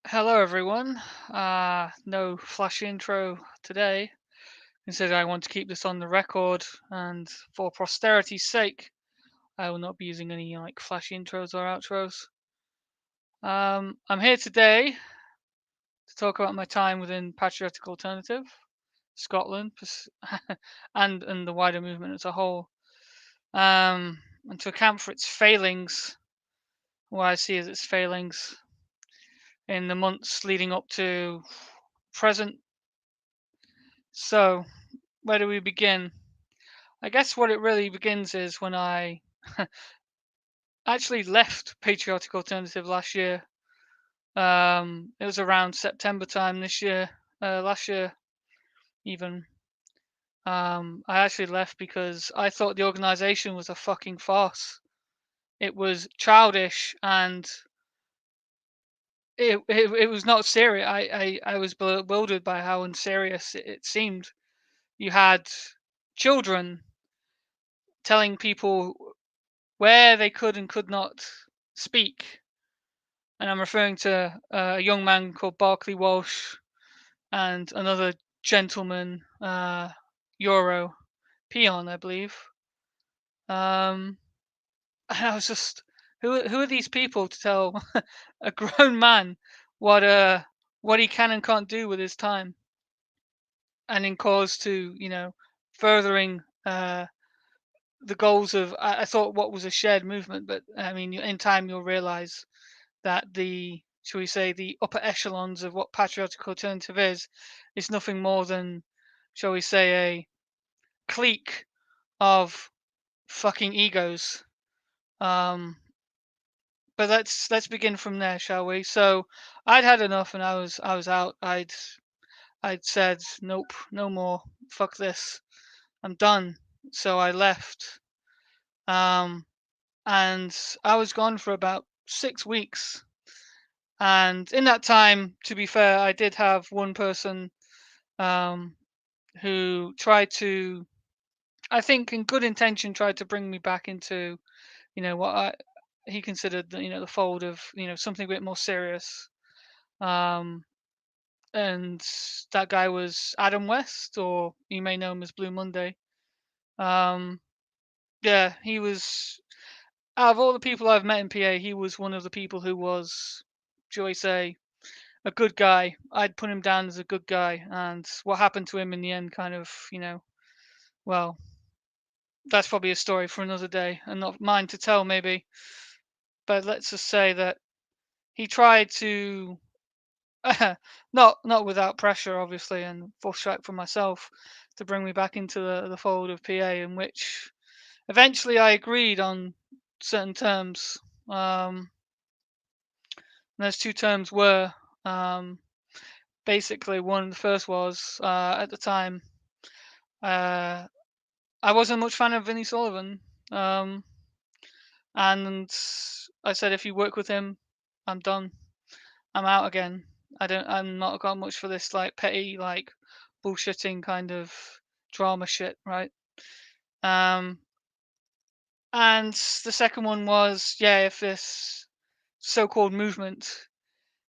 Hello, everyone. No flashy intro today. Instead, I want to keep this on the record, and for posterity's sake, I will not be using any like flashy intros or outros. I'm here today to talk about my time within Patriotic Alternative, Scotland, and the wider movement as a whole, and to account for its failings, what I see as its failings in the months leading up to present. So, where do we begin? I guess what it really begins is when I actually left Patriotic Alternative last year. It was around September time this year, last year even. I actually left because I thought the organization was a fucking farce. It was childish and it was not serious. I was bewildered by how unserious it seemed. You had children telling people where they could and could not speak, and I'm referring to a young man called Barclay Walsh and another gentleman, Euro Peon, I believe. Um, and I was just, who are these people to tell a grown man what what he can and can't do with his time, and in cause to furthering the goals of I thought what was a shared movement, but I mean in time you'll realize that the shall we say the upper echelons of what patriotic alternative is nothing more than, shall we say, a clique of fucking egos. Um, but let's begin from there, shall we? So I'd had enough, and I was out. I'd said nope, no more. Fuck this. I'm done. So I left. Um, and I was gone for about 6 weeks. And in that time, to be fair, I did have one person um, who tried to, I think, in good intention, tried to bring me back into, what he considered, the fold of, something a bit more serious. Um, and that guy was Adam West, or you may know him as Blue Monday. Um, yeah, he was, out of all the people I've met in PA, he was one of the people who was, shall we say, a good guy. I'd put him down as a good guy, and what happened to him in the end, kind of, well, that's probably a story for another day, and not mine to tell, maybe. But let's just say that he tried to, not without pressure, obviously, and full strike from myself, to bring me back into the fold of PA, in which eventually I agreed on certain terms. Um, and those two terms were, um, basically, the first was, at the time, uh, I wasn't much fan of Vinnie Sullivan, um, and I said if you work with him, I'm done. I'm out again. I'm not got much for this like petty like bullshitting kind of drama shit, right? Um, and the second one was, yeah, if this so-called movement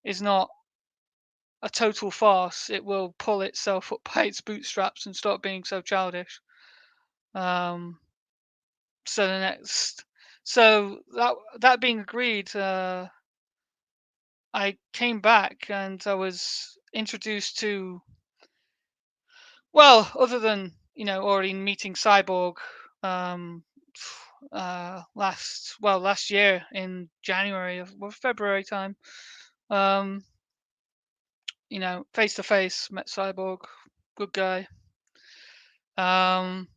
is not a total farce, it will pull itself up by its bootstraps and stop being so childish. Um, so the next, so that being agreed, I came back and I was introduced to, well, other than already meeting Cyborg, um, last year in January of February time, um, face to face met Cyborg, good guy. Um,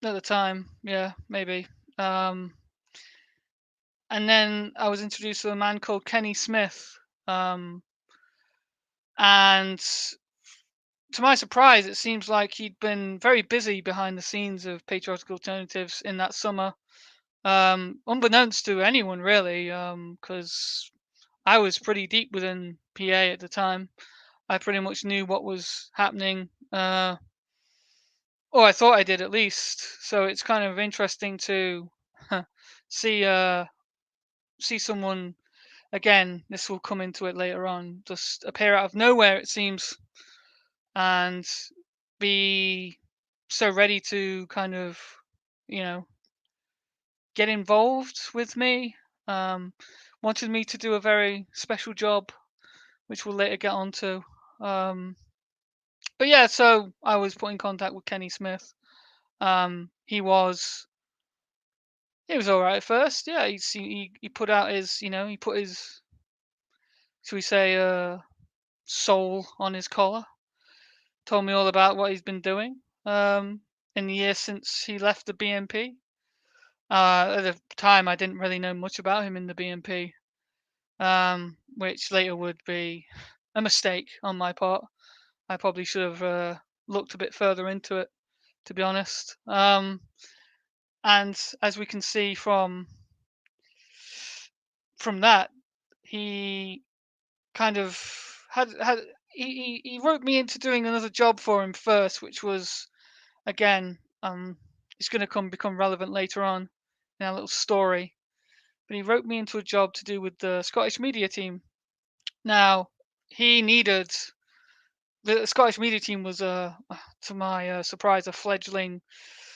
at the time, yeah, maybe. Um, and then I was introduced to a man called Kenny Smith, um, and to my surprise, it seems like he'd been very busy behind the scenes of Patriotic Alternatives in that summer, unbeknownst to anyone really, because I was pretty deep within PA at the time. I pretty much knew what was happening, or I thought I did at least. So it's kind of interesting to see see someone. again, this will come into it later on, just appear out of nowhere, it seems, and be so ready to kind of, you know, get involved with me. Um, Wanted me to do a very special job, which we'll later get onto. Um, but yeah, so I was put in contact with Kenny Smith. He was all right at first. Yeah, he put out his, he put his, should we say, soul on his collar. Told me all about what he's been doing in the years since he left the BNP. At the time, I didn't really know much about him in the BNP, which later would be a mistake on my part. I probably should have looked a bit further into it, to be honest. And as we can see from that, he kind of had he roped me into doing another job for him first, which was, again, it's going to become relevant later on in our little story. But he roped me into a job to do with the Scottish media team. Now, he needed the Scottish media team was, to my surprise, a fledgling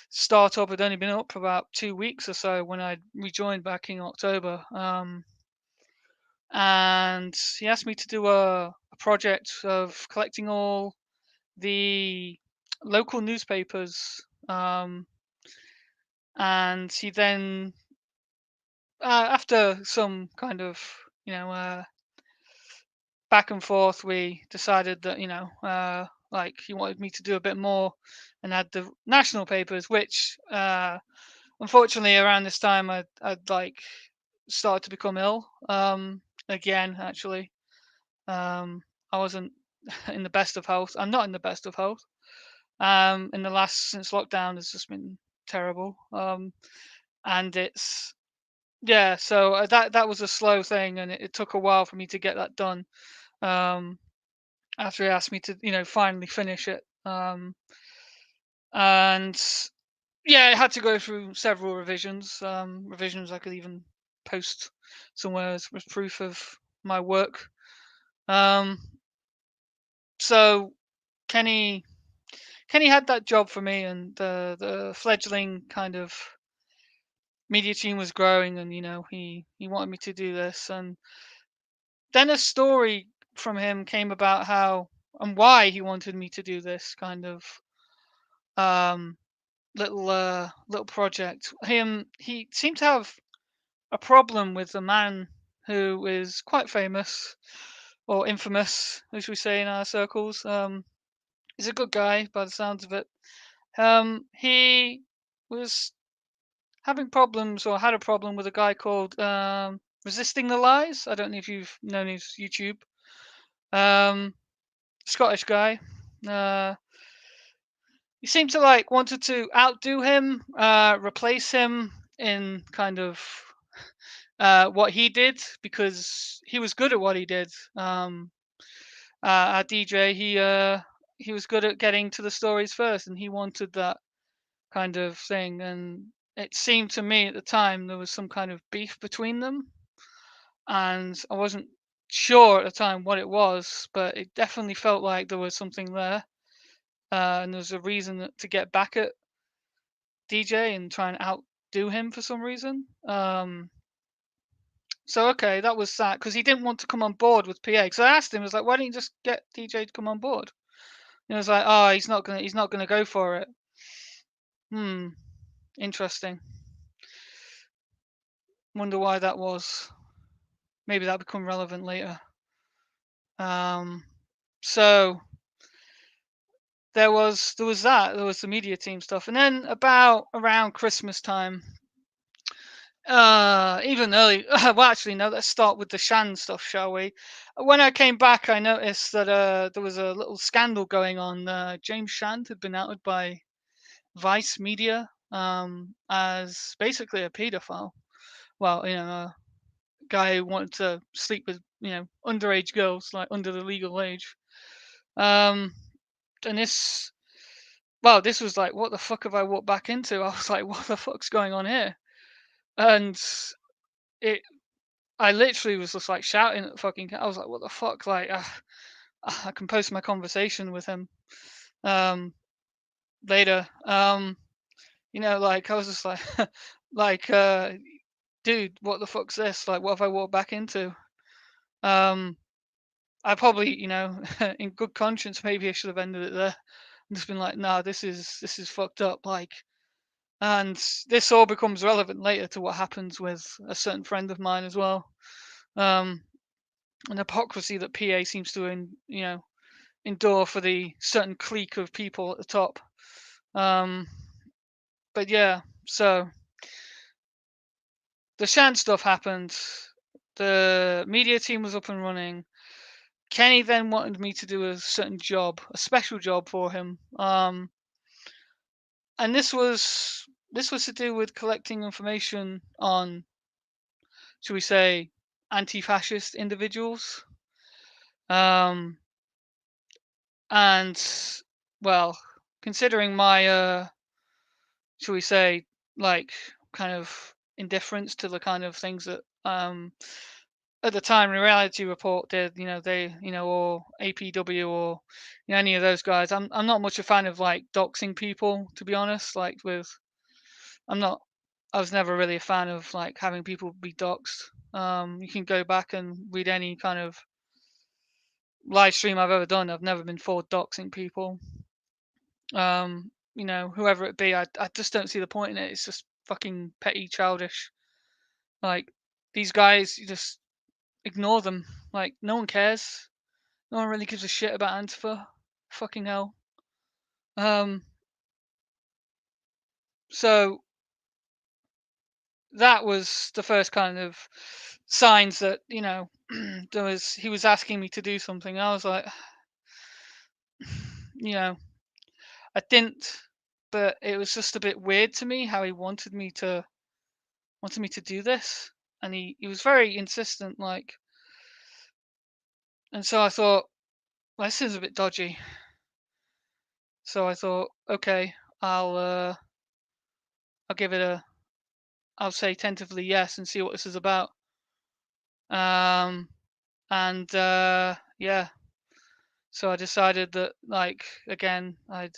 startup. Had only been up for about 2 weeks or so when I rejoined back in October. And he asked me to do a project of collecting all the local newspapers. And he then, after some kind of, you know, back and forth, we decided that, like, he wanted me to do a bit more and add the national papers, which, unfortunately, around this time, I'd like started to become ill, again, actually. I wasn't in the best of health. I'm not in the best of health. In the last Since lockdown has just been terrible. And it's Yeah, so that was a slow thing, and it took a while for me to get that done. Um, After he asked me to, finally finish it. And yeah, I had to go through several revisions. Revisions I could even post somewhere as proof of my work. Um, so Kenny Kenny had that job for me, and the fledgling kind of media team was growing, and he wanted me to do this. And then a story from him came about how and why he wanted me to do this kind of um, little project. He seemed to have a problem with a man who is quite famous or infamous, as we say in our circles. He's a good guy by the sounds of it. He was having problems, or had a problem, with a guy called Resisting the Lies. I don't know if you've known his YouTube. Um, Scottish guy. Uh, he seemed to like wanted to outdo him, replace him in kind of what he did, because he was good at what he did. Our DJ, he was good at getting to the stories first, and he wanted that kind of thing. And it seemed to me at the time there was some kind of beef between them, and I wasn't sure at the time what it was, but it definitely felt like there was something there, and there's a reason to get back at DJ and try and outdo him for some reason. So okay, that was that, because he didn't want to come on board with PA. Because I asked him, I was like, "Why don't you just get DJ to come on board?" And he was like, "Oh, he's not gonna go for it." Hmm, interesting. Wonder why that was. Maybe that'll become relevant later. Um, so there was the media team stuff, and then about around Christmas time, even early. Well, actually, no. Let's start with the Shan stuff, shall we? When I came back, I noticed that there was a little scandal going on. James Shand had been outed by Vice Media as basically a paedophile. Well, a guy who wanted to sleep with underage girls, like under the legal age. Um, and this was like, what the fuck have I walked back into? I was like, what the fuck's going on here? And it I literally was just like shouting at the fucking cat. I was like, "What the fuck?" Like, I can post my conversation with him um, later. Like I was just like, like, dude, what the fuck's this? Like, what have I walked back into? Um, I probably, in good conscience, maybe I should have ended it there and just been like, "Nah, this is fucked up." Like, and this all becomes relevant later to what happens with a certain friend of mine as well. Um, an hypocrisy that PA seems to, endure for the certain clique of people at the top. Um, but yeah, so the Shan stuff happened. The media team was up and running. Kenny then wanted me to do a certain job, a special job for him. And this was to do with collecting information on, should we say, anti-fascist individuals. Um, and well, considering my shall we say, like, kind of indifference to the kind of things that at the time Reality Report did, or APW, or any of those guys. I'm not much a fan of like doxing people, to be honest. I'm not I was never really a fan of like having people be doxed. You can go back and read any kind of live stream I've ever done. I've never been for doxing people. Whoever it be, I just don't see the point in it. It's just fucking petty, childish. Like, these guys, you just ignore them. Like, no one cares. No one really gives a shit about Antifa. Fucking hell. Um, so that was the first kind of signs that, he was asking me to do something. I was like, you know, I didn't, but it was just a bit weird to me how he wanted me to do this. And he was very insistent, like, and so I thought, well, this is a bit dodgy. So I thought, okay, I'll give it a, I'll say tentatively yes and see what this is about. Um, and yeah, so I decided that, like, again, I'd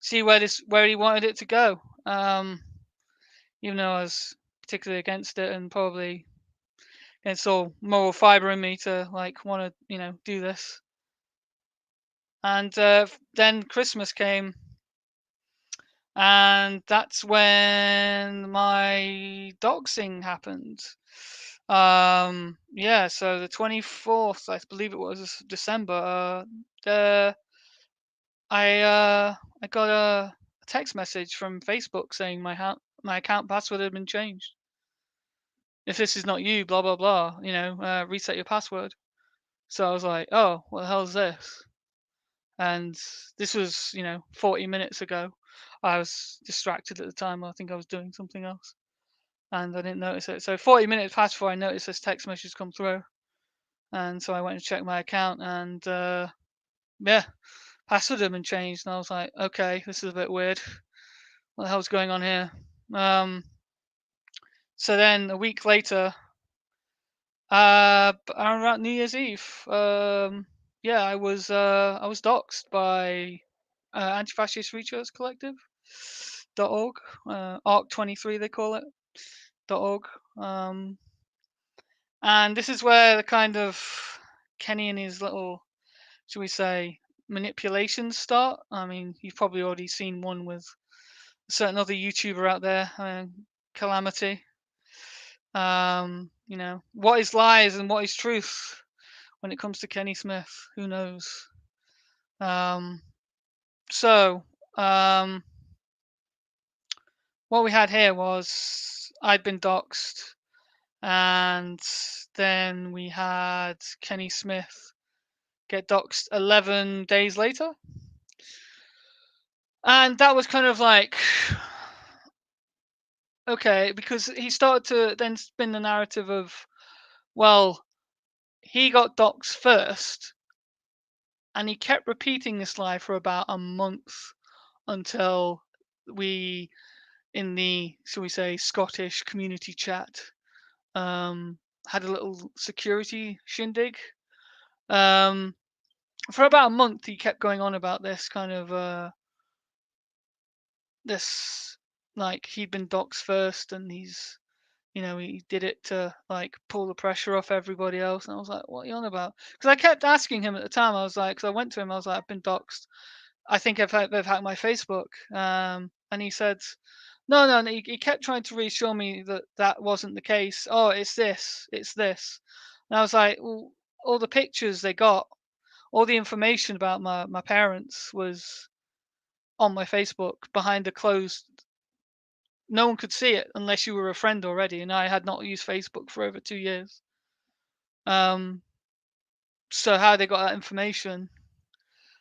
see where he wanted it to go. Even though I was particularly against it, and probably against all moral fiber in me to like want to, do this. And then Christmas came, and that's when my doxing happened. Yeah, so the 24th, I believe it was December. I got a text message from Facebook saying my account password had been changed. If this is not you, blah blah blah. Reset your password. So I was like, oh, what the hell is this? And this was, 40 minutes ago. I was distracted at the time. I think I was doing something else, and I didn't notice it. So 40 minutes passed before I noticed this text message come through, and so I went and checked my account, and yeah, password had been changed, and I was like, okay, this is a bit weird. What the hell's going on here? Um, so then a week later, around New Year's Eve, yeah, I was doxxed by Anti-Fascist Research Collective .org, ARC23 they call it .org, and this is where the kind of Kenny and his little, should we say, manipulations start. I mean, you've probably already seen one with a certain other YouTuber out there, Calamity. What is lies and what is truth when it comes to Kenny Smith? Who knows? Um, so, um, what we had here was I'd been doxxed, and then we had Kenny Smith get doxxed 11 days later. And that was kind of like, okay, because he started to then spin the narrative of, well, he got doxxed first, and he kept repeating this lie for about a month until we, in the, shall we say, Scottish community chat, had a little security shindig. Um, for about a month, he kept going on about this kind of this like he'd been doxxed first, and he did it to like pull the pressure off everybody else. And I was like, what are you on about? Because I kept asking him at the time. I was like, because I went to him, I was like, I've been doxxed. I think they've hacked my Facebook. And he said, no, no. And he kept trying to reassure me that that wasn't the case. Oh, it's this, it's this. And I was like, well, all the pictures they got, all the information about my parents was on my Facebook behind a closed. No one could see it unless you were a friend already, and I had not used Facebook for over 2 years. Um, so how they got that information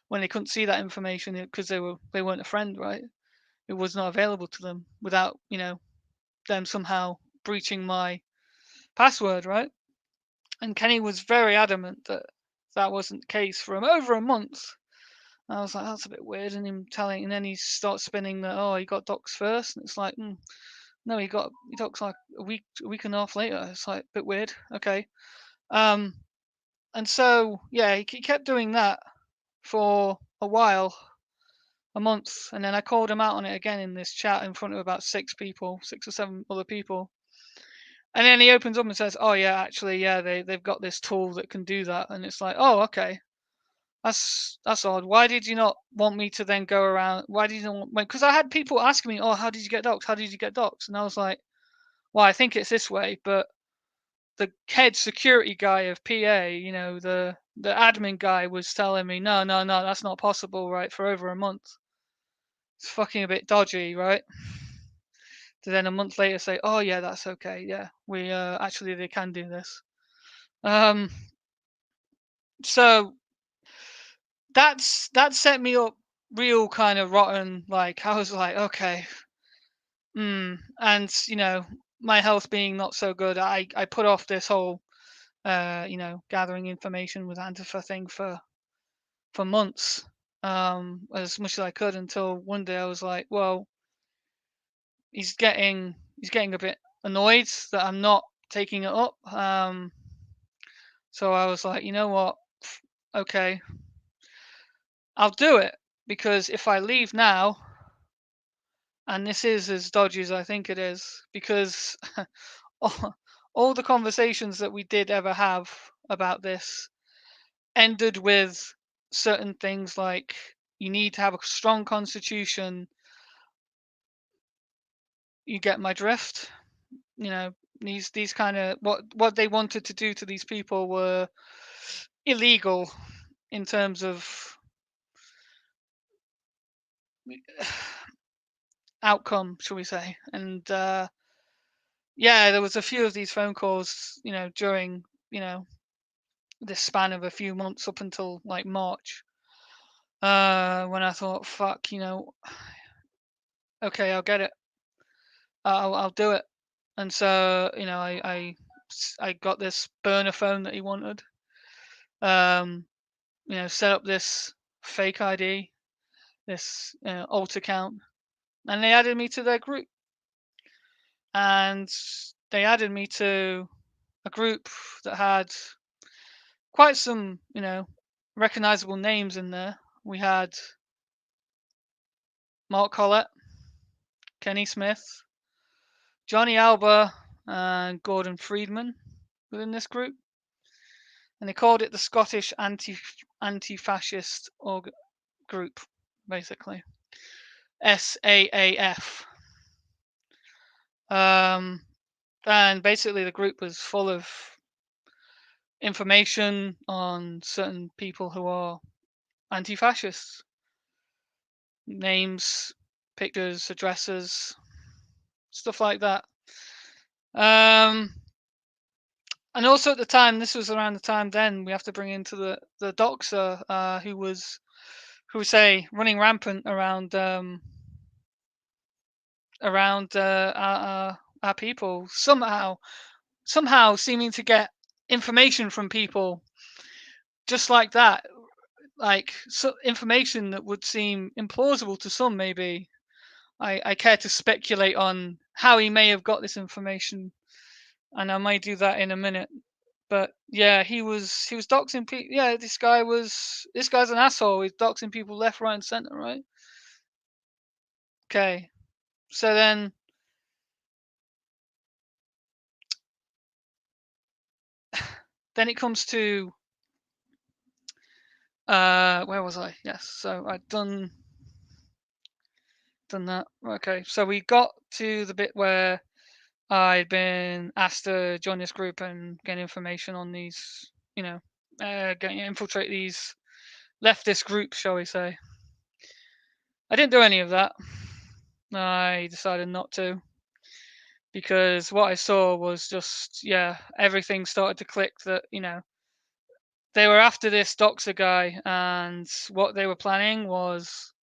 when they couldn't see that information because they weren't a friend, right? It was not available to them without them somehow breaching my password, right? And Kenny was very adamant that that wasn't the case for him over a month. I was like, that's a bit weird, and him telling, and then he starts spinning that, oh, he got doxxed first, and it's like, no, he doxxed like a week and a half later. It's like a bit weird. Okay. Um, and so yeah, he kept doing that for a while, a month, and then I called him out on it again in this chat in front of about 6 people, 6 or 7 other people. And then he opens up and says, "Oh yeah, actually, yeah, they've got this tool that can do that." And it's like, "Oh, okay, that's odd. Why did you not want me to then go around? Why did you not? Because I had people asking me, "Oh, how did you get doxxed? How did you get doxxed?" And I was like, "Well, I think it's this way." But the head security guy of PA, the admin guy, was telling me, "No, no, no, that's not possible, right? For over a month, it's fucking a bit dodgy, right?" To then a month later say, "Oh yeah, that's okay. Yeah, we actually they can do this." Um, so that set me up real kind of rotten. Like I was like, okay, and my health being not so good, I put off this whole gathering information with Antifa thing for months, as much as I could, until one day I was like, well, he's getting a bit annoyed that I'm not taking it up. So I was like, you know what? Okay, I'll do it, because if I leave now, and this is as dodgy as I think it is, because all, all the conversations that we did ever have about this ended with certain things like you need to have a strong constitution. You get my drift? You know, these kind of what they wanted to do to these people were illegal in terms of outcome, shall we say? And yeah, there was a few of these phone calls, during this span of a few months up until like March, when I thought, fuck, okay, I'll get it, I'll do it. And so I got this burner phone that he wanted, um, set up this fake ID, this alt account, and they added me to their group. And they added me to a group that had quite some, recognizable names in there. We had Mark Collett, Kenny Smith, Johnny Alba, and Gordon Friedman within this group. And they called it the Scottish Anti-Fascist Group, basically. SAAF. And basically the group was full of information on certain people who are anti-fascists. Names, pictures, addresses, stuff like that. And also at the time, this was around the time then we have to bring into the doxer, who was say running rampant around our people, somehow seeming to get information from people just like that, like information that would seem implausible to some. Maybe I care to speculate on how he may have got this information, and I might do that in a minute. But yeah, he was doxing people. Yeah, this guy's an asshole. He's doxing people left, right, and center, right? Okay, so then it comes to where was I? Yes, so I'd done that. Okay, so we got to the bit where I'd been asked to join this group and get information on these, infiltrate these leftist groups, shall we say. I didn't do any of that. I decided not to because what I saw was just, yeah, everything started to click that, they were after this doxer guy, and what they were planning was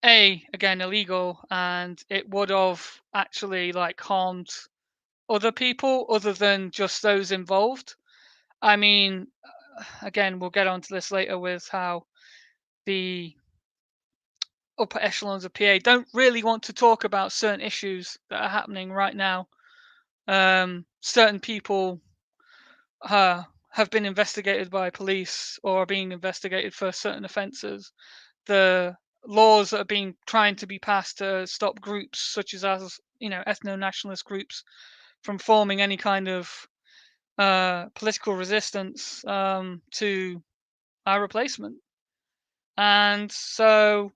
again illegal, and it would have actually like harmed other people other than just those involved. I mean, again, we'll get onto this later with how the upper echelons of PA don't really want to talk about certain issues that are happening right now. Certain people have been investigated by police or are being investigated for certain offences. The laws that are being trying to be passed to stop groups such as ethno-nationalist groups from forming any kind of political resistance to our replacement. And so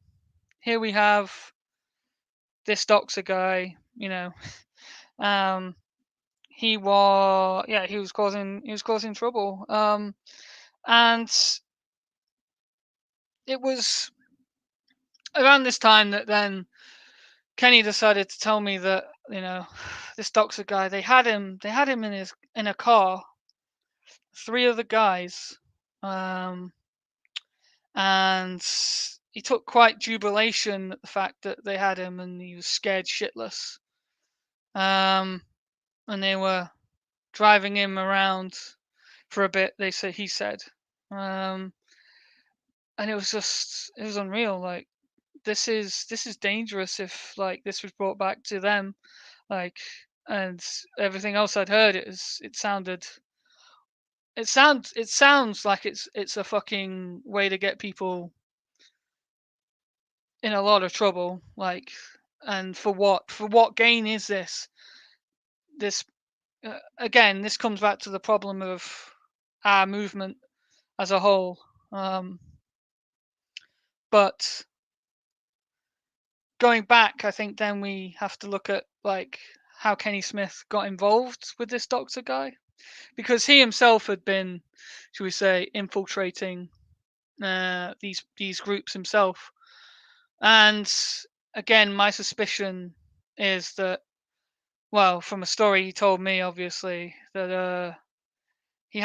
here we have this doxer guy, um, he was causing trouble. And it was around this time that then Kenny decided to tell me that this doxer guy, they had him in a car, three other guys, um, and he took quite jubilation at the fact that they had him, and he was scared shitless. Um, and they were driving him around for a bit. He said, um, and it was unreal. Like this is dangerous if like this was brought back to them, like, and everything else I'd heard, it sounds like it's a fucking way to get people in a lot of trouble, like, and for what gain is this again, this comes back to the problem of our movement as a whole. But going back, I think then we have to look at like how Kenny Smith got involved with this doctor guy, because he himself had been, should we say, infiltrating these groups himself. And again, my suspicion is that, well, from a story he told me, obviously, that he's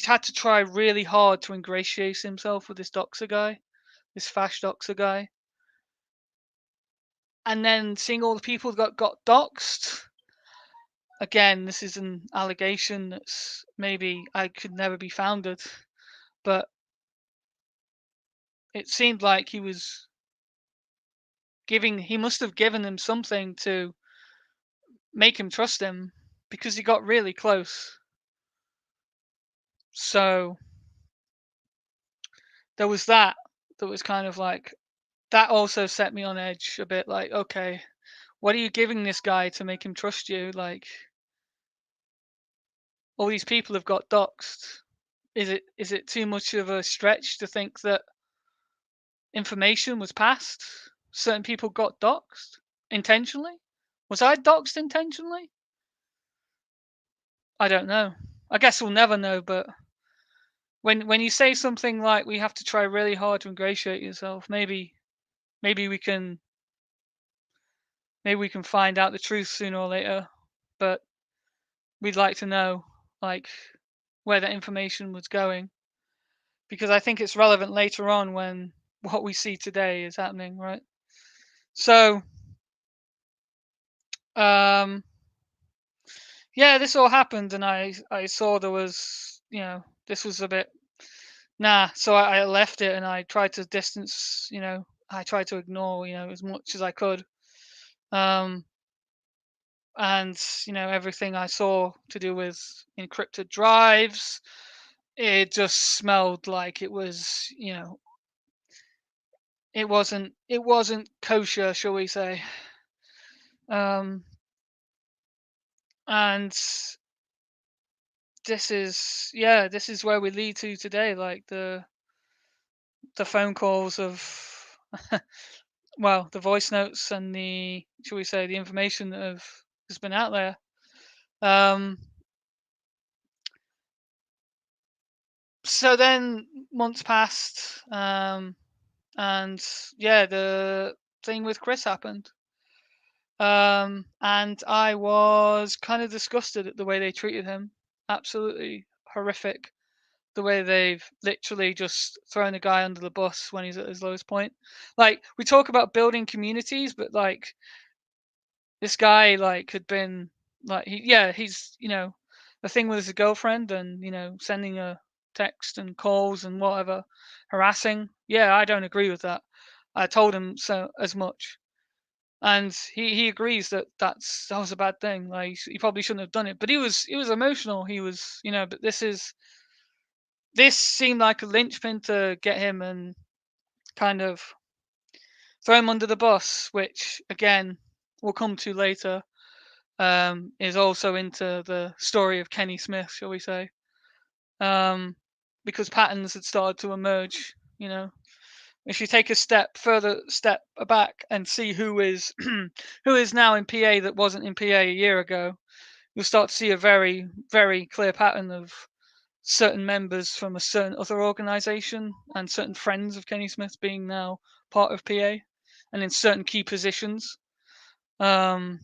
had to try really hard to ingratiate himself with this doxer guy, this fash doxer guy, and then seeing all the people that got doxed. Again, this is an allegation that's maybe I could never be founded, but it seemed like he must have given him something to make him trust him, because he got really close. So there was that was kind of like, that also set me on edge a bit, like, okay, what are you giving this guy to make him trust you? Like, all these people have got doxed. Is it too much of a stretch to think that information was passed? Certain people got doxed intentionally. Was I doxed intentionally? I don't know. I guess we'll never know. But when you say something like we have to try really hard to ingratiate yourself, maybe we can find out the truth sooner or later. But we'd like to know, like, where that information was going, because I think it's relevant later on when what we see today is happening, right? So, um, yeah, this all happened, and I saw there was, this was a bit, nah. So I left it, and I tried to distance, I tried to ignore, as much as I could. Um, and everything I saw to do with encrypted drives, it just smelled like it was, it wasn't kosher, shall we say. um and this is where we lead to today, like the phone calls of well, the voice notes and the, shall we say, the information that has been out there. um so then months passed, and yeah, the thing with Chris happened. And I was kind of disgusted at the way they treated him. Absolutely horrific. The way they've literally just thrown a guy under the bus when he's at his lowest point. Like, we talk about building communities, but like, this guy like had been, like, he's, the thing with his girlfriend, and sending a text and calls and whatever, harassing. Yeah, I don't agree with that. I told him so as much, and he agrees that that was a bad thing. Like, he probably shouldn't have done it, but he was emotional. He was, but this seemed like a linchpin to get him and kind of throw him under the bus, which again we'll come to later. Is also into the story of Kenny Smith, shall we say? um because patterns had started to emerge. If you take a further step back and see who is who is now in PA that wasn't in PA a year ago, you'll start to see a very, very clear pattern of certain members from a certain other organization and certain friends of Kenny Smith being now part of PA and in certain key positions. Um,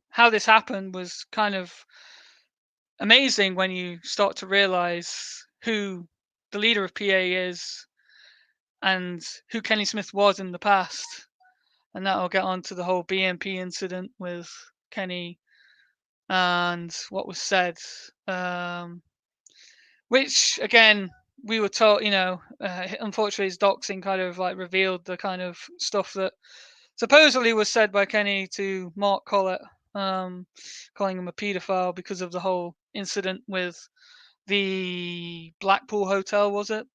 how this happened was kind of amazing when you start to realize who the leader of PA is and who Kenny Smith was in the past. And that'll get on to the whole BMP incident with Kenny and what was said. Which again, we were told, unfortunately, his doxing kind of like revealed the kind of stuff that supposedly was said by Kenny to Mark Collett, calling him a paedophile because of the whole incident with the Blackpool hotel, was it?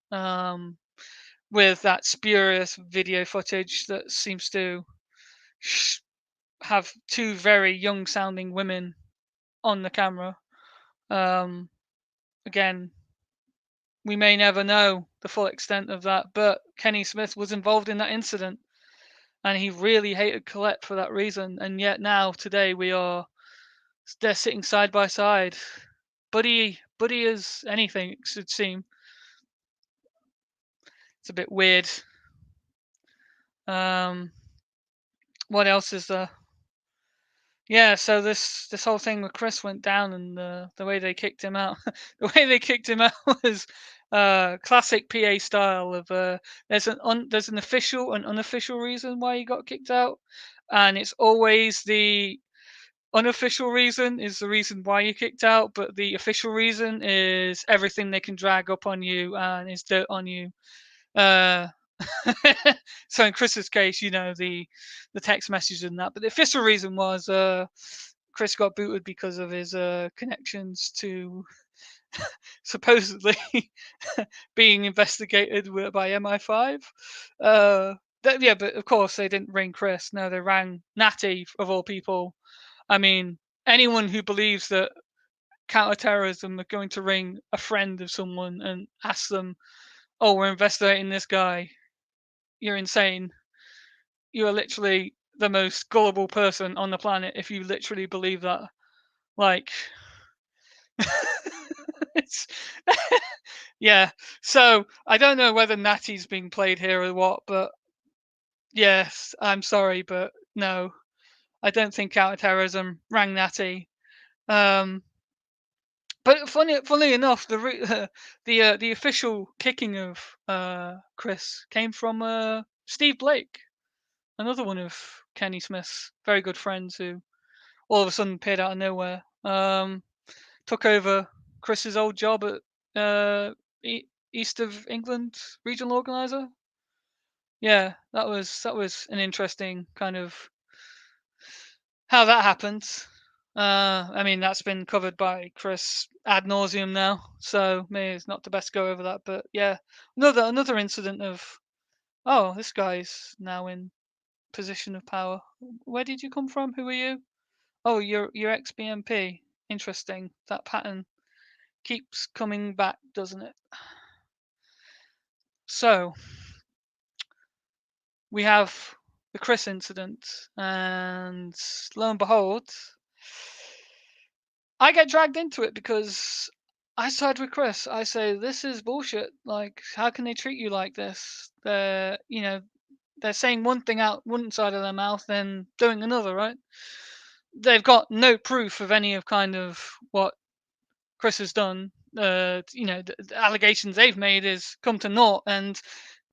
With that spurious video footage that seems to have two very young sounding women on the camera. Um, Again, we may never know the full extent of that, but Kenny Smith was involved in that incident, and he really hated Colette for that reason. And yet now, today, they're sitting side by side, buddy as anything, it should seem. It's a bit weird. Um, what else is there? Yeah, so this whole thing with Chris went down, and the way they kicked him out, the way they kicked him out was classic PA style of there's an official and unofficial reason why he got kicked out, and it's always the unofficial reason is the reason why you kicked out, but the official reason is everything they can drag up on you and is dirt on you. Uh, so in Chris's case, the text message and that, but the official reason was Chris got booted because of his connections to supposedly being investigated by MI5. Yeah, but of course they didn't ring Chris. No, they rang Natty of all people. I mean, anyone who believes that counterterrorism are going to ring a friend of someone and ask them, "Oh, we're investigating this guy," you're insane. You are literally the most gullible person on the planet if you literally believe that. Like, it's yeah. So I don't know whether Natty's being played here or what, but yes, I'm sorry, but no, I don't think counterterrorism rang Natty. Um, but funny enough, the official kicking of Chris came from Steve Blake, another one of Kenny Smith's very good friends who all of a sudden appeared out of nowhere. Took over Chris's old job at East of England regional organizer. Yeah, that was an interesting kind of how that happened. I mean, that's been covered by Chris ad nauseum now, so maybe it's not the best to go over that. But yeah, another incident of, oh, this guy's now in position of power. Where did you come from? Who are you? Oh, you're ex-BNP. Interesting. That pattern keeps coming back, doesn't it? So we have the Chris incident, and lo and behold, I get dragged into it because I side with Chris. I say this is bullshit. Like, how can they treat you like this? They're saying one thing out one side of their mouth, then doing another, right? They've got no proof of any of kind of what Chris has done. The allegations they've made is come to naught, and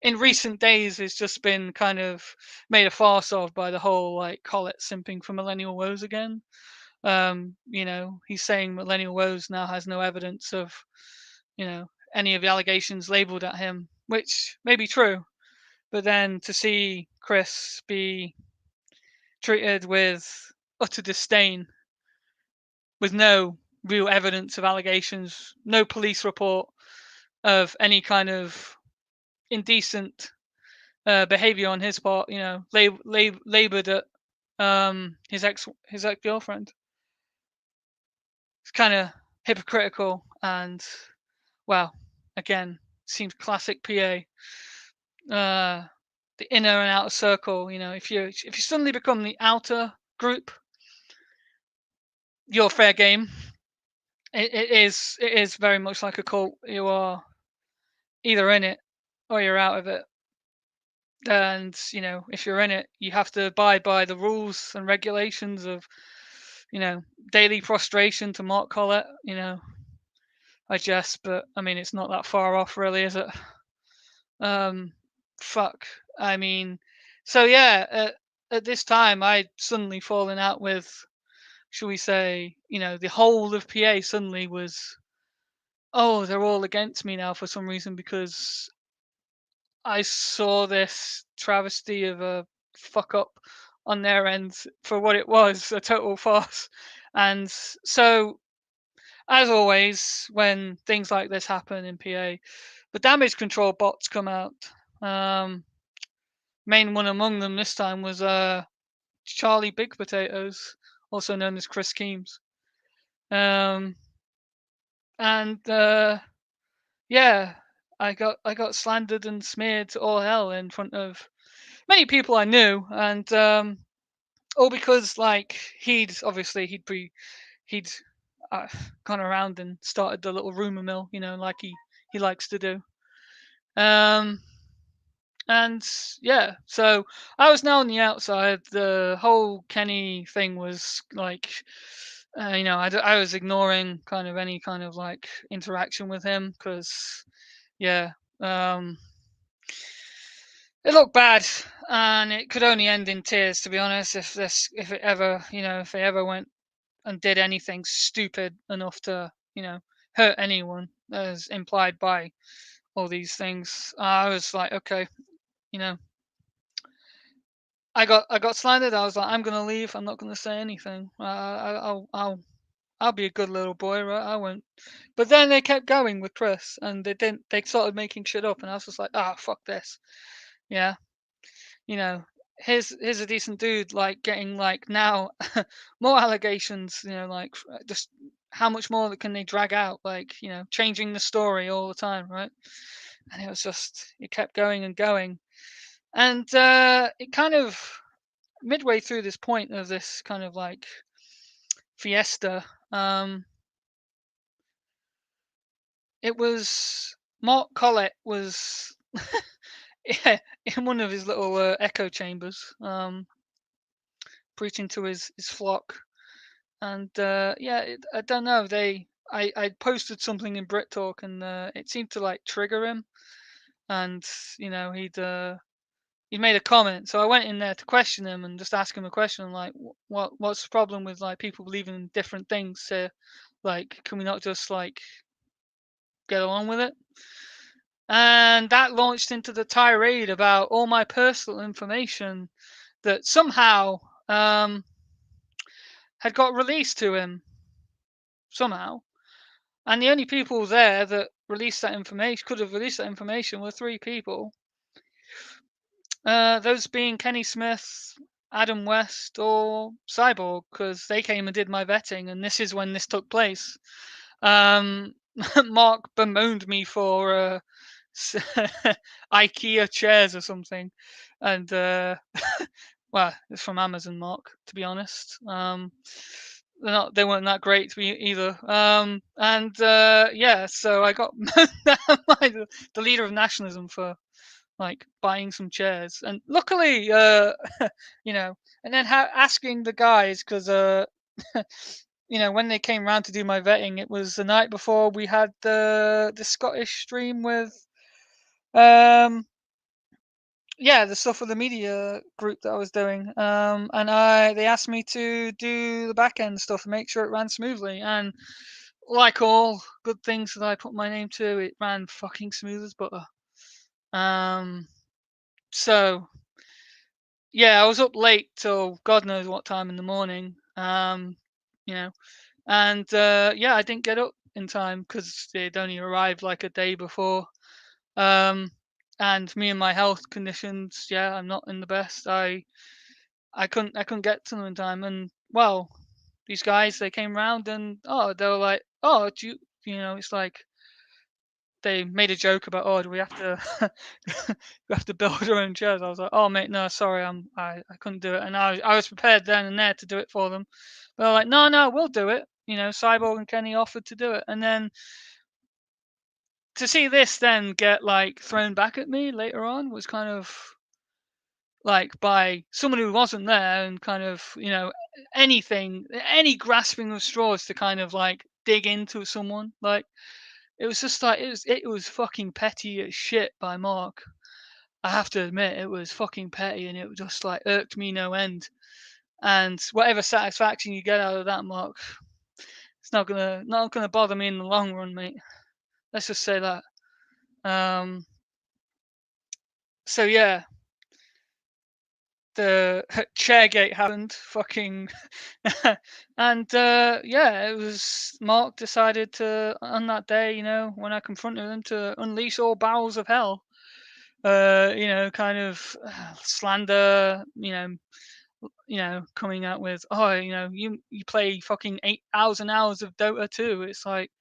in recent days, it's just been kind of made a farce of by the whole like Collett simping for millennial woes again. He's saying millennial woes now has no evidence of, any of the allegations labeled at him, which may be true. But then to see Chris be treated with utter disdain, with no real evidence of allegations, no police report of any kind of indecent behavior on his part, labored at his ex girlfriend. It's kind of hypocritical and, well, again, seems classic PA. The inner and outer circle. If you suddenly become the outer group, you're fair game. It is very much like a cult. You are either in it or you're out of it. And if you're in it, you have to abide by the rules and regulations of, daily prostration to Mark Collett. I jest, but I mean it's not that far off, really, is it? Um, fuck. I mean, so yeah. At this time, I'd suddenly fallen out with, shall we say, the whole of PA suddenly was, oh, they're all against me now for some reason because I saw this travesty of a fuck up on their end for what it was, a total farce. And so, as always, when things like this happen in PA, the damage control bots come out. Main one among them this time was Charlie Big Potatoes, also known as Chris Keems. Um, and yeah, I got slandered and smeared to all hell in front of many people I knew, and all because like he'd uh, gone around and started the little rumor mill, like he likes to do. Um, and yeah, so I was now on the outside. The whole Kenny thing was like, I was ignoring kind of any kind of like interaction with him because, yeah, um, it looked bad, and it could only end in tears, to be honest. If they ever went and did anything stupid enough to, hurt anyone, as implied by all these things, I was like, okay, you know, I got slandered. I was like, I'm gonna leave. I'm not gonna say anything. I'll be a good little boy, right? I won't. But then they kept going with Chris, and they didn't. They started making shit up, and I was just like, ah, fuck this. Yeah, you know, here's a decent dude, like getting like now more allegations. Like just how much more can they drag out? Like changing the story all the time, right? And it was just it kept going and going, and it kind of midway through this point of this kind of like fiesta, it was Mark Collett was yeah, in one of his little echo chambers, preaching to his flock, and yeah, I don't know. I posted something in Brit Talk, and it seemed to like trigger him, and he'd made a comment, so I went in there to question him and just ask him a question like, what's the problem with like people believing in different things? Like, can we not just like get along with it? And that launched into the tirade about all my personal information that somehow had got released to him somehow. And the only people there that released that information could have released that information were three people. Those being Kenny Smith, Adam West, or Cyborg, because they came and did my vetting, and this is when this took place. Mark bemoaned me for IKEA chairs or something, and well, it's from Amazon, Mark. To be honest, they weren't that great to me either. And yeah, so I got by the leader of nationalism for like buying some chairs, and luckily, you know, and then asking the guys because you know, when they came round to do my vetting, it was the night before we had the Scottish stream with um yeah, the stuff with the media group that I was doing. And they asked me to do the back end stuff and make sure it ran smoothly. And like all good things that I put my name to, it ran fucking smooth as butter. Um, so yeah, I was up late till God knows what time in the morning. You know, and yeah, I didn't get up in time because they'd only arrived like a day before. Um, and me and my health conditions, yeah, I'm not in the best. I couldn't get to them in time. And well, these guys they came round and they were like, oh, do you know, it's like they made a joke about, oh, do we have to we have to build our own chairs? I was like, oh mate, no, sorry, I couldn't do it. And I was prepared then and there to do it for them. But they're like, no, we'll do it. You know, Cyborg and Kenny offered to do it, and then to see this then get like thrown back at me later on was kind of like by someone who wasn't there, and kind of, you know, any grasping of straws to kind of like dig into someone. Like it was just like it was fucking petty as shit by Mark. I have to admit it was fucking petty, and it just like irked me no end. And whatever satisfaction you get out of that, Mark, it's not gonna bother me in the long run, mate. Let's just say that. Um, so yeah, the chairgate happened, fucking, and yeah, it was Mark decided to on that day, you know, when I confronted him, to unleash all bowels of hell. You know, kind of slander, you know, coming out with, oh, you know, you play fucking 8 hours and hours of Dota 2. It's like,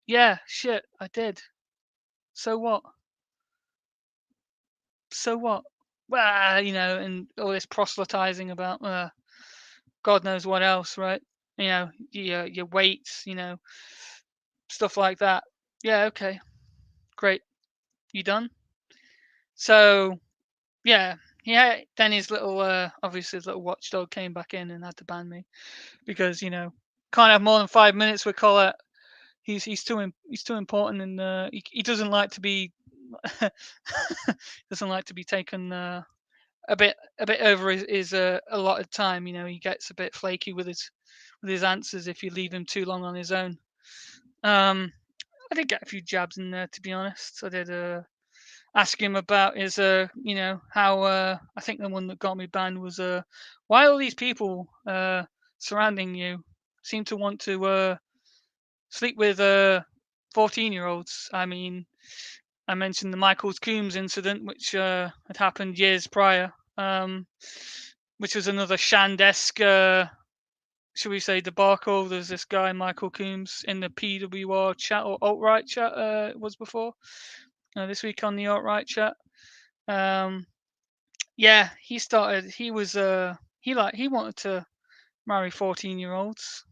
yeah, shit, I did. So what? So what? Well, you know, and all this proselytizing about God knows what else, right? You know, your weights, you know, stuff like that. Yeah, okay, great. You done? So yeah, yeah. Then his little, obviously his little watchdog came back in and had to ban me because, you know, can't have more than 5 minutes with Colette. He's too important, and he doesn't like to be doesn't like to be taken a bit over his allotted time. You know, he gets a bit flaky with his answers if you leave him too long on his own. Um, I did get a few jabs in there, to be honest. I did ask him about his, you know, how I think the one that got me banned was why all these people surrounding you seem to want to sleep with 14-year-olds. I mean, I mentioned the Michael Coombs incident, which had happened years prior, which was another Shandesque, should we say, debacle. There's this guy, Michael Coombs, in the PWR chat, or alt-right chat, it was before. This week on the alt-right chat. Yeah, he was, he wanted to marry 14-year-olds.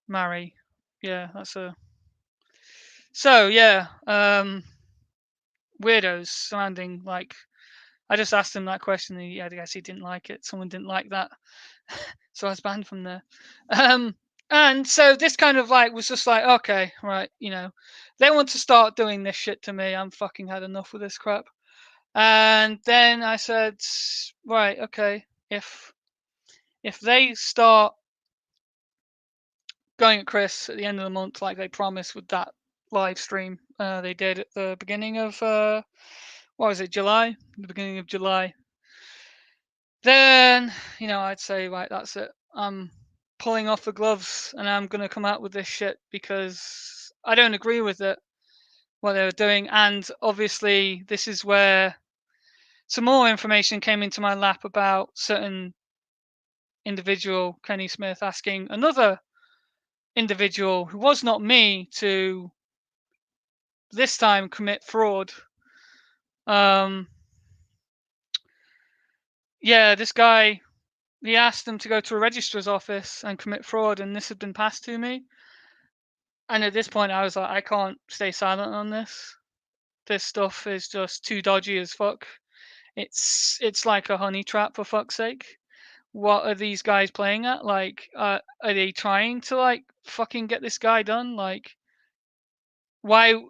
Marry. Yeah, that's a... So, yeah, weirdos surrounding, like, I just asked him that question, and I guess he didn't like it. Someone didn't like that, so I was banned from there. And so this kind of like was just like, okay, right, you know, they want to start doing this shit to me. I'm fucking had enough with this crap. And then I said, right, okay, if they start going at Chris at the end of the month like they promised with that live stream they did at the beginning of what was it, July? The beginning of July. Then, you know, I'd say, right, that's it. I'm pulling off the gloves and I'm gonna come out with this shit because I don't agree with it, what they were doing. And obviously, this is where some more information came into my lap about certain individual, Kenny Smith, asking another individual who was not me to this time commit fraud. Um, yeah, this guy, he asked them to go to a registrar's office and commit fraud, and this had been passed to me. And at this point, I was like, I can't stay silent on this. This stuff is just too dodgy as fuck. It's like a honey trap, for fuck's sake. What are these guys playing at? Like, are they trying to like fucking get this guy done? Like, why?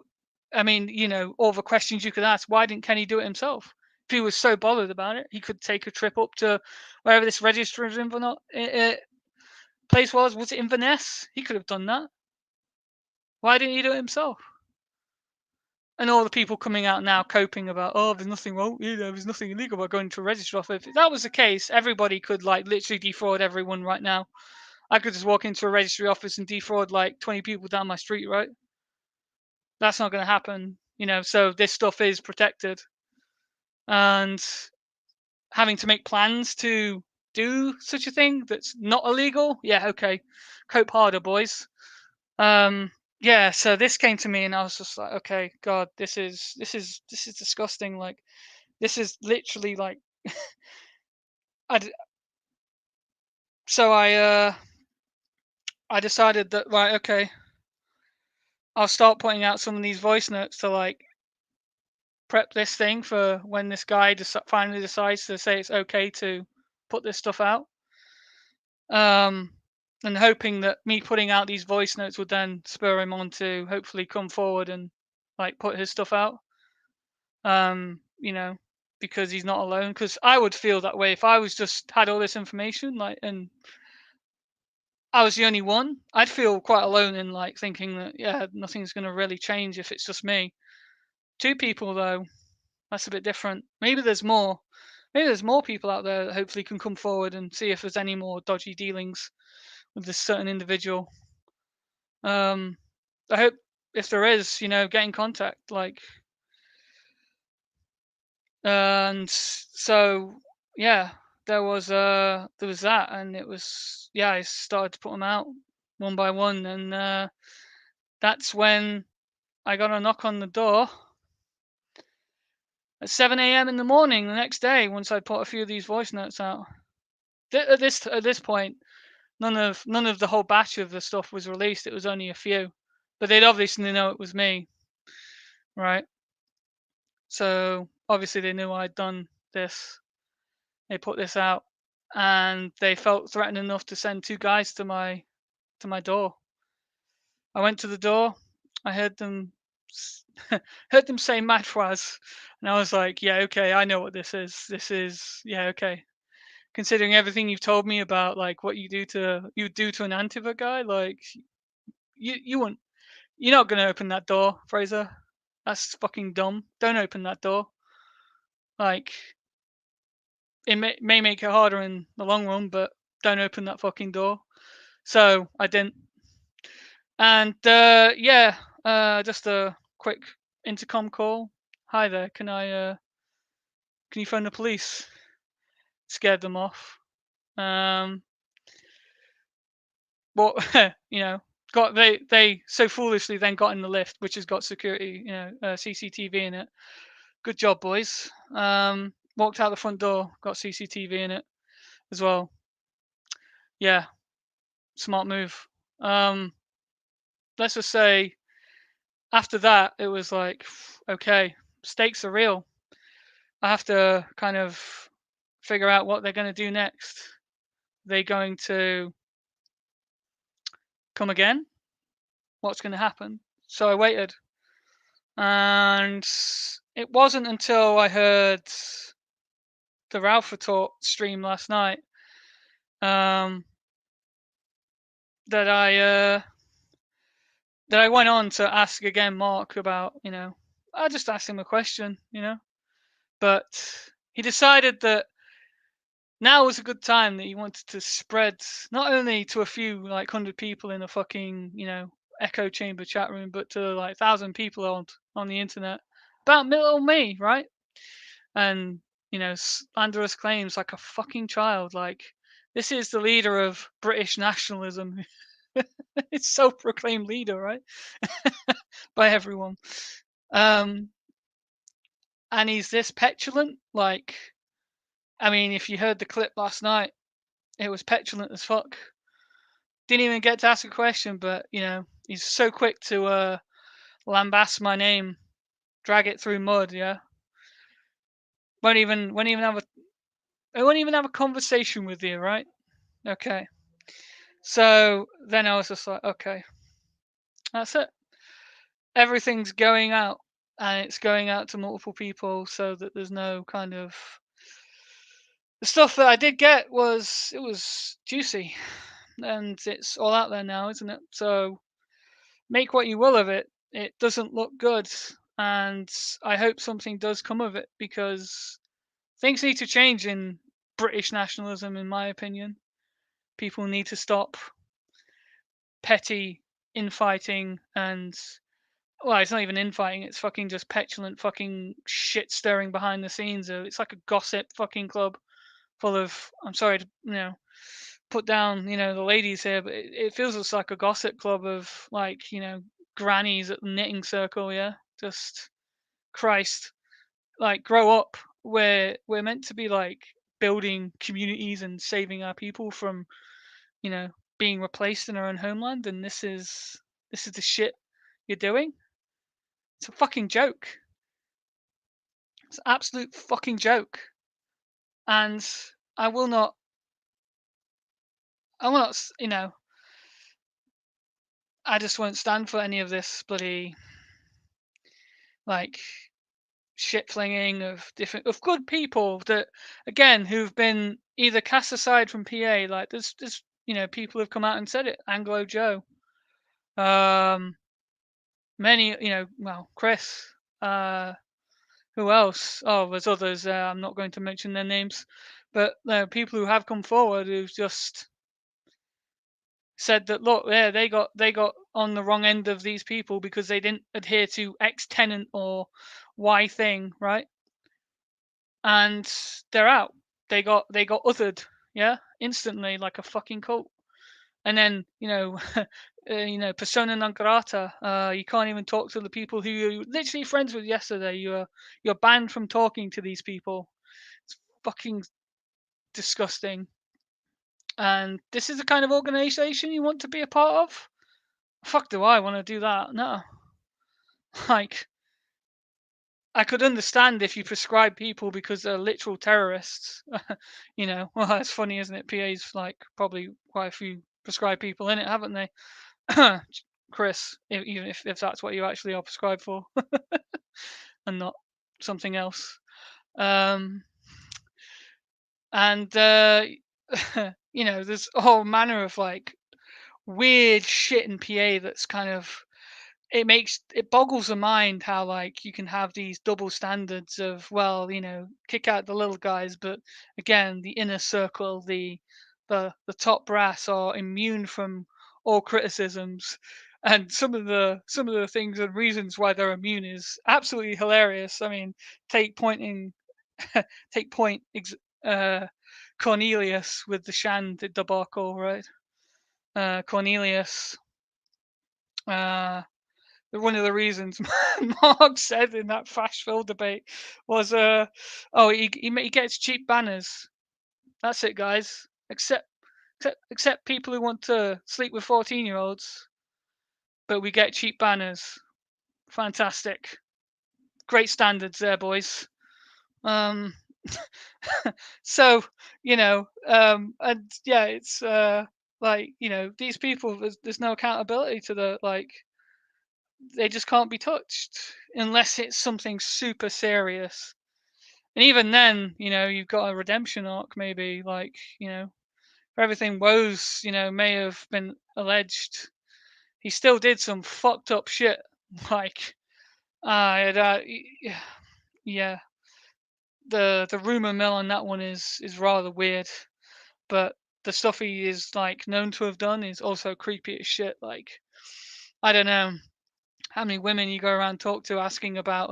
I mean, all the questions you could ask. Why didn't Kenny do it himself? If he was so bothered about it, he could take a trip up to wherever this registrar's place was. Was it Inverness? He could have done that. Why didn't he do it himself? And all the people coming out now coping about, oh, there's nothing wrong, there's nothing illegal about going to a register office. If that was the case, everybody could like literally defraud everyone right now. I could just walk into a registry office and defraud like 20 people down my street, right? That's not going to happen, so this stuff is protected. And having to make plans to do such a thing that's not illegal, yeah, okay. Cope harder, boys. Yeah, so this came to me and I was just like, okay, God, this is disgusting. Like, this is literally like, so I decided that, right, okay, I'll start putting out some of these voice notes to like prep this thing for when this guy finally decides to say it's okay to put this stuff out. And hoping that me putting out these voice notes would then spur him on to hopefully come forward and like put his stuff out. You know, because he's not alone. Because I would feel that way if I was just had all this information, like, and I was the only one. I'd feel quite alone in like thinking that yeah, nothing's gonna really change if it's just me. Two people though, that's a bit different. Maybe there's more. Maybe there's more people out there that hopefully can come forward and see if there's any more dodgy dealings with this certain individual. Um, I hope if there is, get in contact. Like, and so yeah, there was that, and it was yeah. I started to put them out one by one, and that's when I got a knock on the door at 7 a.m. in the morning the next day. Once I put a few of these voice notes out, at this point, none of the whole batch of the stuff was released. It was only a few, but they'd obviously know it was me, right? So obviously they knew I'd done this. They put this out, and they felt threatened enough to send two guys to my door. I went to the door. I heard them heard them say "matfraz," and I was like, "Yeah, okay, I know what this is. This is yeah, okay." Considering everything you've told me about like what you do to an Antifa guy, like you wouldn't, you're not gonna open that door, Fraser. That's fucking dumb. Don't open that door. Like, it may make it harder in the long run, but don't open that fucking door. So I didn't. And yeah, just a quick intercom call. Hi there, can you phone the police? Scared them off. Well, got they so foolishly then got in the lift, which has got security, CCTV in it. Good job, boys. Walked out the front door, got CCTV in it as well. Yeah, smart move. Let's just say after that, it was like, okay, stakes are real. I have to kind of figure out what they're going to do next. Are they going to come again? What's going to happen? So I waited. And it wasn't until I heard the Ralph Talk stream last night that I went on to ask again Mark about, I just asked him a question, but he decided that Now was a good time that he wanted to spread not only to a few like 100 people in a fucking echo chamber chat room, but to like 1,000 people on the internet about little me, right? And slanderous claims like a fucking child. Like this is the leader of British nationalism. It's self-proclaimed leader, right? By everyone. Um, and he's this petulant. Like, I mean, if you heard the clip last night, it was petulant as fuck. Didn't even get to ask a question, but he's so quick to lambast my name, drag it through mud. Yeah, won't even have a conversation with you, right? Okay. So then I was just like, okay, that's it. Everything's going out, and it's going out to multiple people, so that there's no kind of. The stuff that I did get was juicy, and it's all out there now, isn't it? So make what you will of it. It doesn't look good, and I hope something does come of it because things need to change in British nationalism, in my opinion. People need to stop petty infighting and well, it's not even infighting. It's fucking just petulant fucking shit stirring behind the scenes. It's like a gossip fucking club full of. I'm sorry to put down the ladies here, but it feels just like a gossip club of like grannies at the knitting circle. Yeah, just Christ, like grow up. We're meant to be like building communities and saving our people from you know being replaced in our own homeland, and this is the shit you're doing. It's a fucking joke. It's an absolute fucking joke. And I will not, I will not, I just won't stand for any of this bloody, like, shit flinging of of good people that, again, who've been either cast aside from PA, like, there's, people have come out and said it. Anglo Joe, um, many, well, Chris, who else? Oh, there's others. I'm not going to mention their names, but people who have come forward who've just said that look, yeah, they got on the wrong end of these people because they didn't adhere to X tenant or Y thing, right? And they're out. They got othered, yeah, instantly like a fucking cult. And then persona non grata. You can't even talk to the people who you were literally friends with yesterday. You're banned from talking to these people. It's fucking disgusting. And this is the kind of organization you want to be a part of? Fuck do I want to do that? No. Like, I could understand if you prescribe people because they're literal terrorists. Well, that's funny, isn't it? PA's like probably quite a few prescribed people in it, haven't they? Chris, even if that's what you actually are prescribed for and not something else. Um, and, there's a whole manner of like weird shit in PA that's kind of it boggles the mind how like you can have these double standards of well kick out the little guys, but again the inner circle, the top brass are immune from all criticisms, and some of the things and reasons why they're immune is absolutely hilarious. I mean, take point in take point uh Cornelius with the Shand debacle, right? Cornelius, uh one of the reasons Mark said in that Fash Phil debate was, oh, he gets cheap banners. That's it, guys. Except people who want to sleep with 14-year-olds, but we get cheap banners. Fantastic, great standards there, boys. Um, so and yeah, it's like these people. There's no accountability to the like they just can't be touched unless it's something super serious. And even then, you've got a redemption arc, maybe like, for everything Woes, may have been alleged, he still did some fucked up shit. Like, yeah, the rumor mill on that one is rather weird, but the stuff he is like known to have done is also creepy as shit. Like, I don't know how many women you go around talk to asking about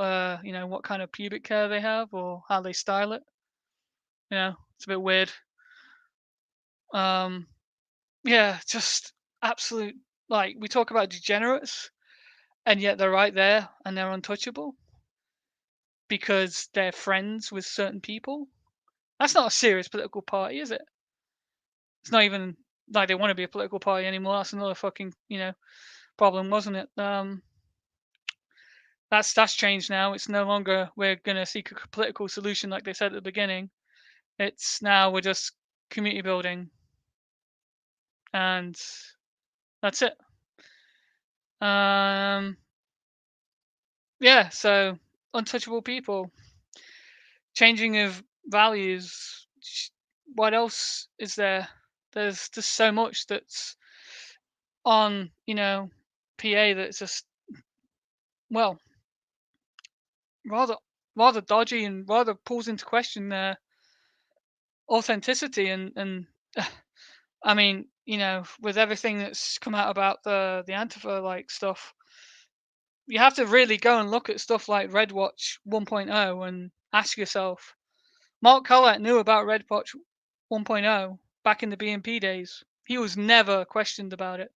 what kind of pubic hair they have or how they style it. It's a bit weird. Um, yeah, just absolute, like, we talk about degenerates, and yet they're right there and they're untouchable because they're friends with certain people. That's not a serious political party, is it? It's not even like they want to be a political party anymore. That's another fucking problem, wasn't it? That's changed now. It's no longer we're gonna seek a political solution like they said at the beginning. It's now we're just community building, and that's it. Um, yeah. So untouchable people, changing of values. What else is there? There's just so much that's on PA that's just, well, rather rather dodgy and rather pulls into question their authenticity and I mean, with everything that's come out about the Antifa like stuff, you have to really go and look at stuff like Red Watch 1.0 and ask yourself, Mark Collett knew about Red Watch 1.0 back in the BNP days. He was never questioned about it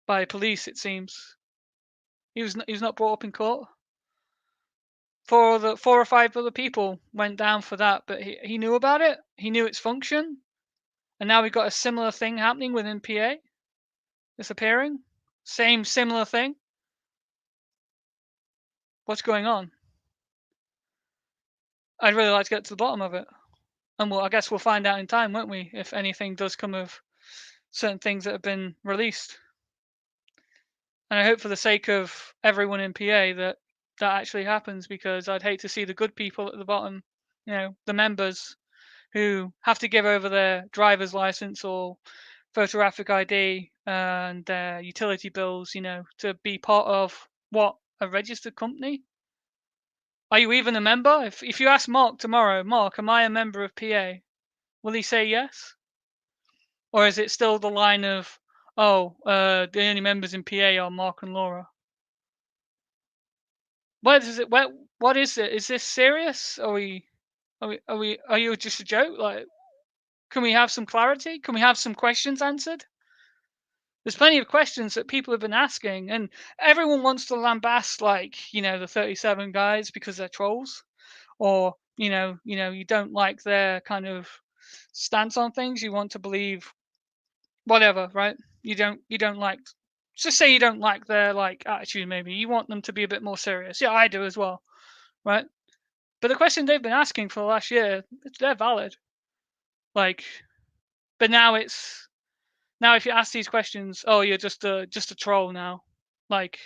by police, it seems. He was not brought up in court. Four or five other people went down for that, but he knew about it. He knew its function, and now we've got a similar thing happening within PA, disappearing. Same similar thing. What's going on? I'd really like to get to the bottom of it, and I guess we'll find out in time, won't we? If anything does come of certain things that have been released, and I hope for the sake of everyone in PA that that actually happens, because I'd hate to see the good people at the bottom, the members who have to give over their driver's license or photographic ID and their utility bills, to be part of what, a registered company? Are you even a member? If you ask Mark tomorrow, Mark, am I a member of PA? Will he say yes? Or is it still the line of, oh, the only members in PA are Mark and Laura? What is it? What is it? Is this serious? Are you just a joke? Like, can we have some clarity? Can we have some questions answered? There's plenty of questions that people have been asking, and everyone wants to lambast, like, the 37 guys because they're trolls, or you don't like their kind of stance on things. You want to believe whatever, right? You don't like. Just say you don't like their like attitude. Maybe you want them to be a bit more serious. Yeah, I do as well, right? But the question they've been asking for the last year, they're valid. Like, but now if you ask these questions, oh, you're just a troll now. Like,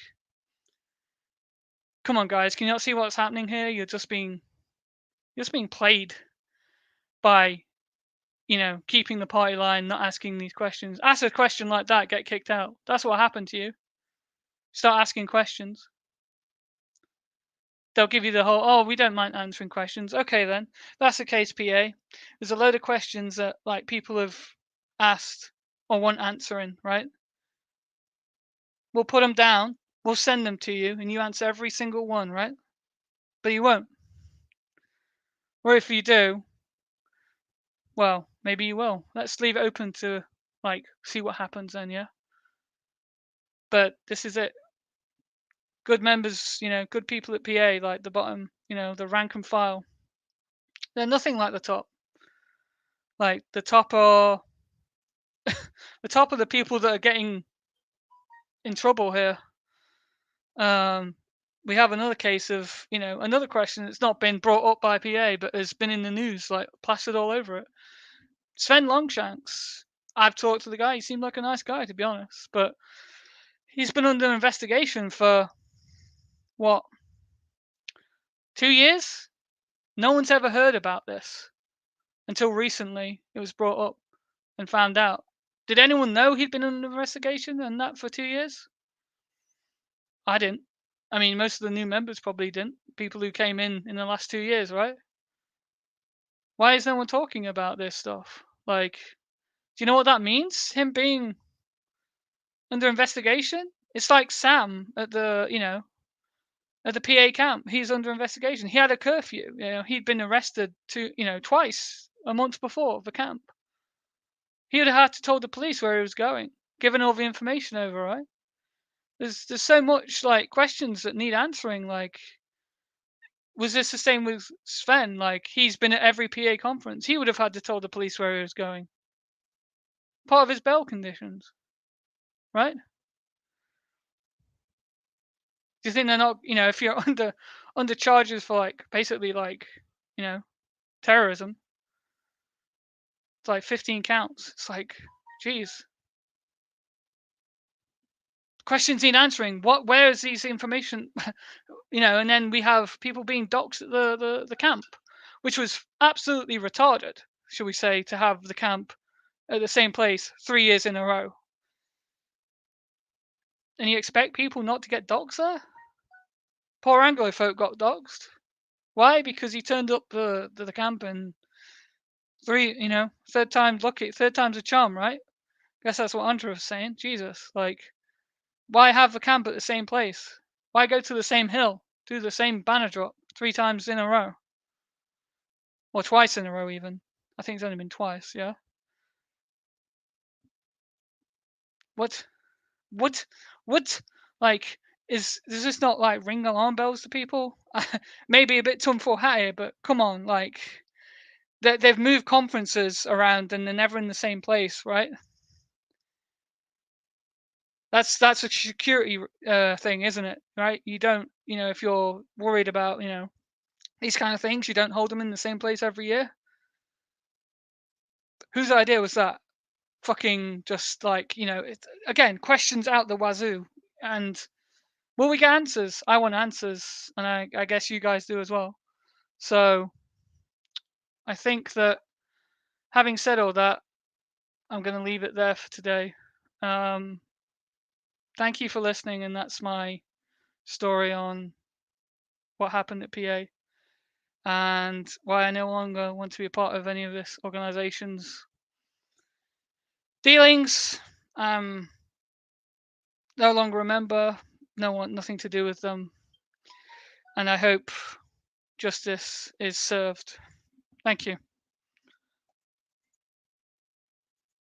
come on, guys, can you not see what's happening here? You're just being played by keeping the party line, not asking these questions. Ask a question like that, get kicked out. That's what happened to you. Start asking questions. They'll give you the whole, oh, we don't mind answering questions. Okay, then. That's the case, PA. There's a load of questions that like people have asked or want answering, right? We'll put them down. We'll send them to you, and you answer every single one, right? But you won't. Or if you do, well, maybe you will. Let's leave it open to like see what happens then, yeah. But this is it. Good members, good people at PA, like the bottom, the rank and file. They're nothing like the top. Like the top are the top are the people that are getting in trouble here. Um, we have another case of, another question that's not been brought up by PA, but has been in the news, like plastered all over it. Sven Longshanks. I've talked to the guy. He seemed like a nice guy, to be honest. But he's been under investigation for what, 2 years? No one's ever heard about this until recently. It was brought up and found out. Did anyone know he'd been under investigation and that for 2 years? I didn't. I mean, most of the new members probably didn't. People who came in the last 2 years, right? Why is no one talking about this stuff? Like, do you know what that means? Him being under investigation? It's like Sam at the PA camp. He's under investigation. He had a curfew. He'd been arrested twice a month before the camp. He would have had to tell the police where he was going, given all the information over, right? There's so much like questions that need answering. Like, was this the same with Sven? Like, he's been at every PA conference. He would have had to tell the police where he was going. Part of his bail conditions, right? Do you think they're not? If you're under charges for like basically like you know terrorism, it's like 15 counts. It's like, geez, questions need answering. Where is these information? And then we have people being doxxed at the camp, which was absolutely retarded, shall we say, to have the camp at the same place 3 years in a row. And you expect people not to get doxxed there? Poor Anglo folk got doxxed. Why? Because he turned up the camp and third time's lucky, third time's a charm, right? Guess that's what Andrew was saying. Jesus, like, why have the camp at the same place? Why go to the same hill, do the same banner drop 3 times in a row, or twice in a row even? I think it's only been twice. Yeah. What? What? What? Like, does this not like ring alarm bells to people? Maybe a bit tinfoil hat here, but come on, like, they've moved conferences around and they're never in the same place, right? That's a security thing, isn't it? Right? You don't, if you're worried about, these kind of things, you don't hold them in the same place every year. Whose idea was that? Fucking just like, again, questions out the wazoo. And will we get answers? I want answers, and I guess you guys do as well. So I think that having said all that, I'm going to leave it there for today. Um, Thank you for listening, and that's my story on what happened at PA and why I no longer want to be a part of any of this organization's dealings. No longer a member, nothing to do with them, and I hope justice is served. Thank you.